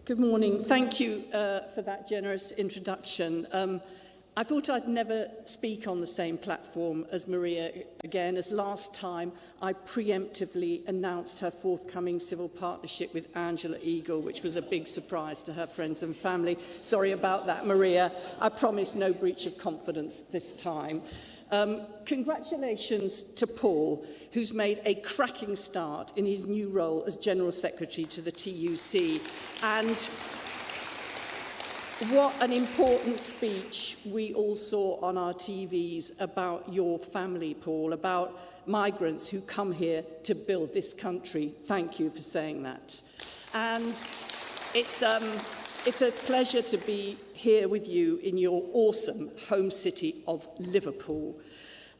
Good morning. Thank you for that generous introduction. I thought I'd never speak on the same platform as Maria again, as last time I preemptively announced her forthcoming civil partnership with Angela Eagle, which was a big surprise to her friends and family. Sorry about that, Maria. I promise no breach of confidence this time. Congratulations to Paul, who's made a cracking start in his new role as General Secretary to the TUC. And what an important speech we all saw on our TVs about your family, Paul, about migrants who come here to build this country. Thank you for saying that. And it's a pleasure to be here with you in your awesome home city of Liverpool.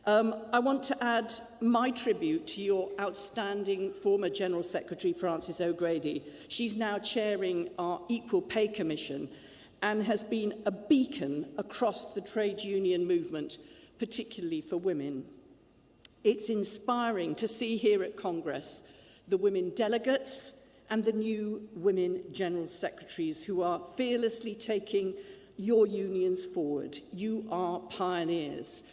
I want to add my tribute to your outstanding former General Secretary, Frances O'Grady. She's now chairing our Equal Pay Commission and has been a beacon across the trade union movement, particularly for women. It's inspiring to see here at Congress the women delegates and the new women General Secretaries who are fearlessly taking your unions forward. You are pioneers.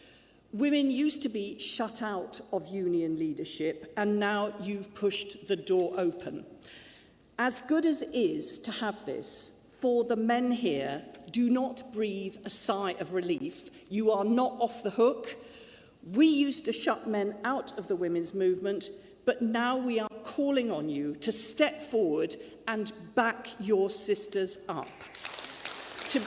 Women used to be shut out of union leadership, and now you've pushed the door open. As good as it is to have this, for the men here, do not breathe a sigh of relief. You are not off the hook. We used to shut men out of the women's movement, but now we are calling on you to step forward and back your sisters up. To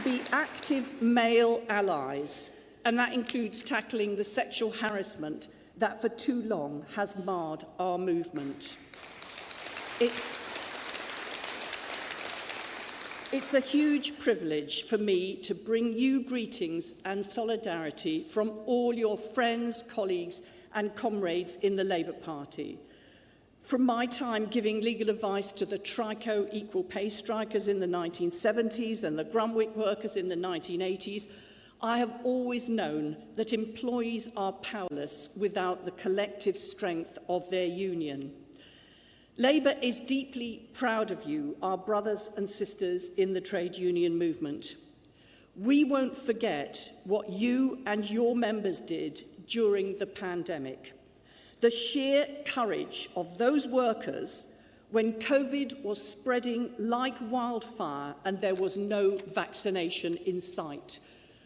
be active male allies, and that includes tackling the sexual harassment that for too long has marred our movement. It's a huge privilege for me to bring you greetings and solidarity from all your friends, colleagues and comrades in the Labour Party. From my time giving legal advice to the Trico equal pay strikers in the 1970s and the Grumwick workers in the 1980s, I have always known that employees are powerless without the collective strength of their union. Labour is deeply proud of you, our brothers and sisters in the trade union movement. We won't forget what you and your members did during the pandemic. The sheer courage of those workers when COVID was spreading like wildfire and there was no vaccination in sight.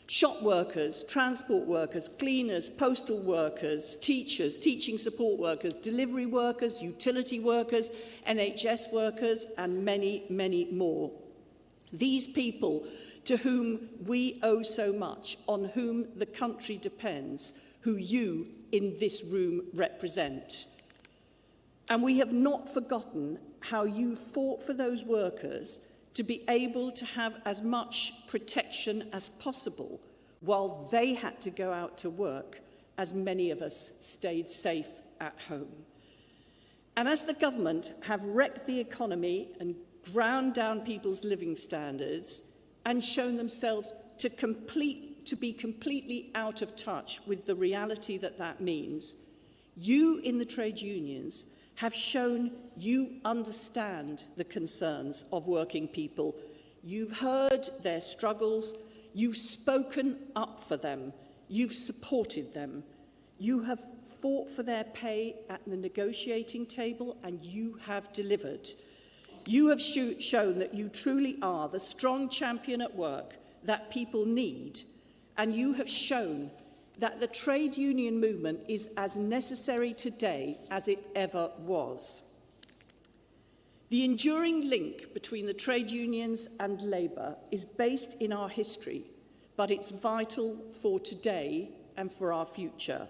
Shop workers, transport workers, cleaners, postal workers, teachers, teaching support workers, delivery workers, utility workers, NHS workers, and many, many more. These people to whom we owe so much, on whom the country depends, who you in this room represent. And we have not forgotten how you fought for those workers to be able to have as much protection as possible while they had to go out to work, as many of us stayed safe at home. And as the government have wrecked the economy and ground down people's living standards and shown themselves to be completely out of touch with the reality that that means, you in the trade unions have shown you understand the concerns of working people. You've heard their struggles, you've spoken up for them, you've supported them, you have fought for their pay at the negotiating table, and you have delivered. You have shown that you truly are the strong champion at work that people need, and you have shown that the trade union movement is as necessary today as it ever was. The enduring link between the trade unions and Labour is based in our history, but it's vital for today and for our future.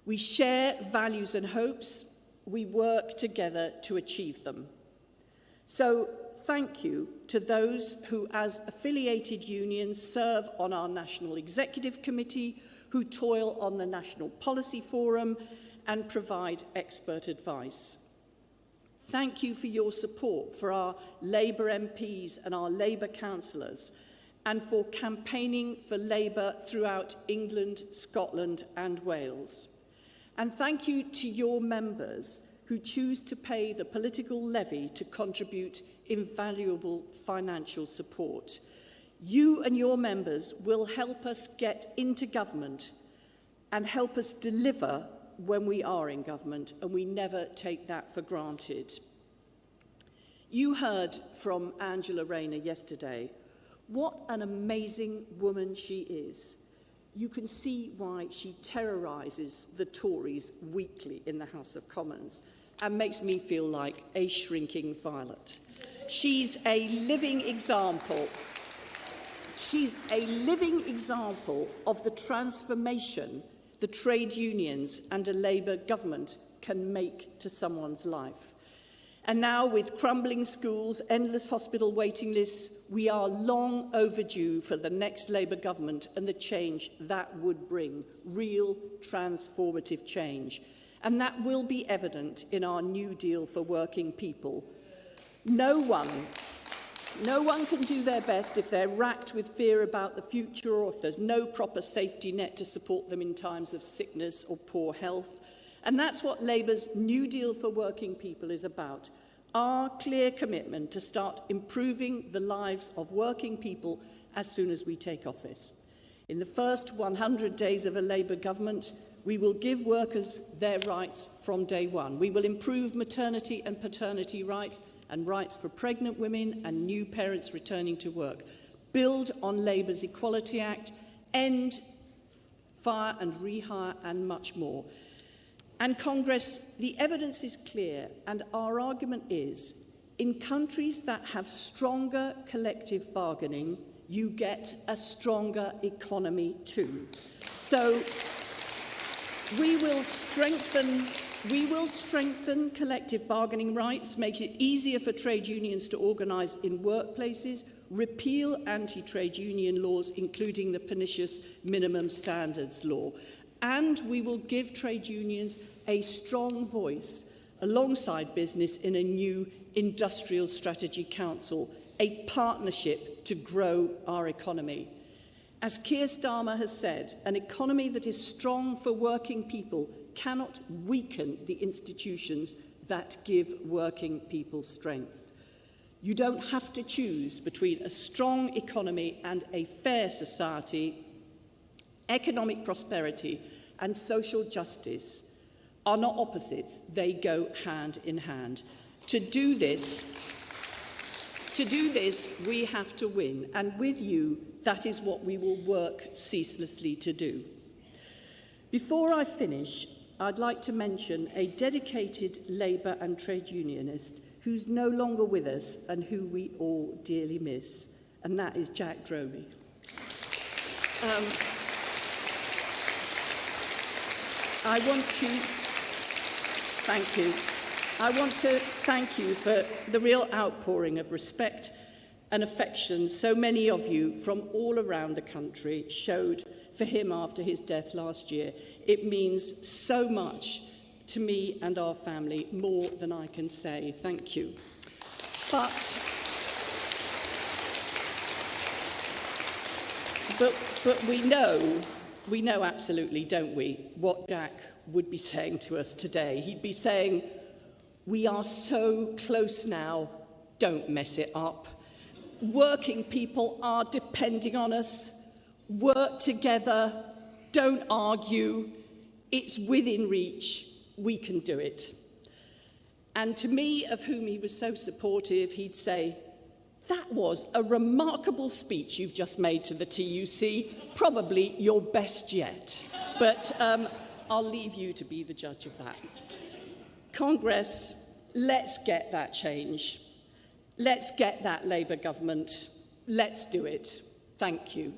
We share values and hopes. We work together to achieve them. So thank you to those who, as affiliated unions, serve on our National Executive Committee, who toil on the National Policy Forum and provide expert advice. Thank you for your support for our Labour MPs and our Labour councillors, and for campaigning for Labour throughout England, Scotland and Wales. And thank you to your members who choose to pay the political levy to contribute invaluable financial support. You and your members will help us get into government and help us deliver when we are in government, and we never take that for granted. You heard from Angela Rayner yesterday. What an amazing woman she is. You can see why she terrorises the Tories weekly in the House of Commons and makes me feel like a shrinking violet. She's a living example. She's a living example of the transformation the trade unions and a Labour government can make to someone's life. And now, with crumbling schools, endless hospital waiting lists, we are long overdue for the next Labour government and the change that would bring, real transformative change. And that will be evident in our New Deal for working people. No one can do their best if they're racked with fear about the future or if there's no proper safety net to support them in times of sickness or poor health. And that's what Labour's New Deal for working people is about. Our clear commitment to start improving the lives of working people as soon as we take office. In the first 100 days of a Labour government, we will give workers their rights from day one. We will improve maternity and paternity rights and rights for pregnant women and new parents returning to work, build on Labour's Equality Act, end fire and rehire, and much more. And Congress, the evidence is clear, and our argument is, in countries that have stronger collective bargaining, you get a stronger economy too. So we will strengthen collective bargaining rights, make it easier for trade unions to organise in workplaces, repeal anti-trade union laws, including the pernicious minimum standards law. And we will give trade unions a strong voice alongside business in a new Industrial Strategy Council, a partnership to grow our economy. As Keir Starmer has said, an economy that is strong for working people cannot weaken the institutions that give working people strength. You don't have to choose between a strong economy and a fair society. Economic prosperity and social justice are not opposites, they go hand in hand. To do this, we have to win, and with you, that is what we will work ceaselessly to do. Before I finish, I'd like to mention a dedicated Labour and trade unionist who's no longer with us and who we all dearly miss, and that is Jack Dromey. I want to thank you for the real outpouring of respect and affection so many of you from all around the country showed for him after his death last year. It means so much to me and our family, more than I can say. Thank you. But we know absolutely, don't we, what Jack would be saying to us today. He'd be saying, we are so close now, don't mess it up. Working people are depending on us. Work together, don't argue. It's within reach, we can do it. And to me, of whom he was so supportive, he'd say, that was a remarkable speech you've just made to the TUC, probably your best yet. But I'll leave you to be the judge of that. Congress, let's get that change. Let's get that Labour government. Let's do it. Thank you.